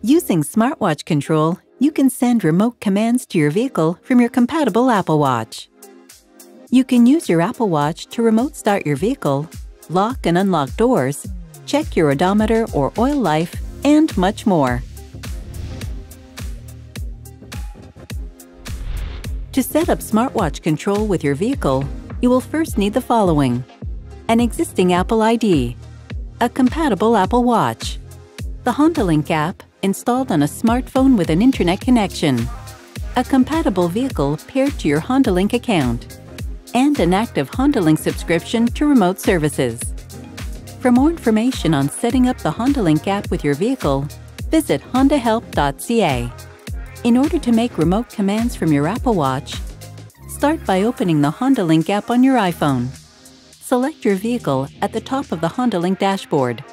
Using Smartwatch Control, you can send remote commands to your vehicle from your compatible Apple Watch. You can use your Apple Watch to remote start your vehicle, lock and unlock doors, check your odometer or oil life, and much more. To set up Smartwatch Control with your vehicle, you will first need the following: an existing Apple ID, a compatible Apple Watch, the HondaLink app installed on a smartphone with an internet connection, a compatible vehicle paired to your HondaLink account, and an active HondaLink subscription to remote services. For more information on setting up the HondaLink app with your vehicle, visit HondaHelp.ca. In order to make remote commands from your Apple Watch, start by opening the HondaLink app on your iPhone. Select your vehicle at the top of the HondaLink dashboard.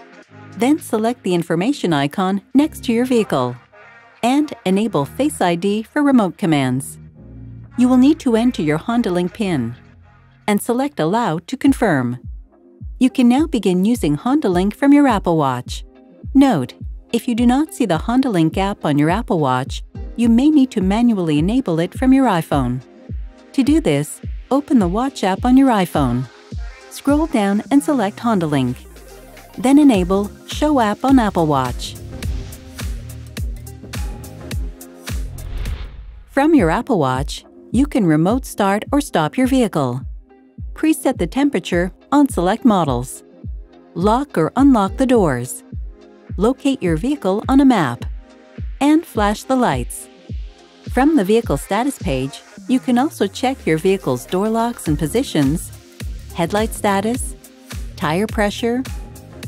Then select the information icon next to your vehicle and enable Face ID for remote commands. You will need to enter your HondaLink PIN and select Allow to confirm. You can now begin using HondaLink from your Apple Watch. Note, if you do not see the HondaLink app on your Apple Watch, you may need to manually enable it from your iPhone. To do this, open the Watch app on your iPhone. Scroll down and select HondaLink. Then enable Show App on Apple Watch. From your Apple Watch, you can remote start or stop your vehicle. Preset the temperature on select models. Lock or unlock the doors. Locate your vehicle on a map. And flash the lights. From the vehicle status page, you can also check your vehicle's door locks and positions, headlight status, tire pressure,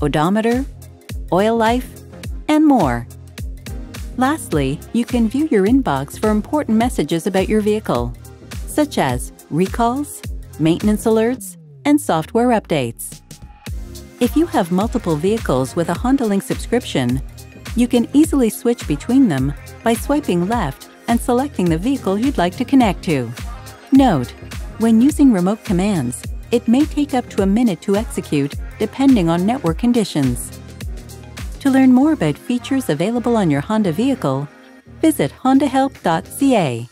odometer, oil life, and more. Lastly, you can view your inbox for important messages about your vehicle, such as recalls, maintenance alerts, and software updates. If you have multiple vehicles with a HondaLink subscription, you can easily switch between them by swiping left and selecting the vehicle you'd like to connect to. Note, when using remote commands, it may take up to a minute to execute depending on network conditions. To learn more about features available on your Honda vehicle, visit HondaHelp.ca.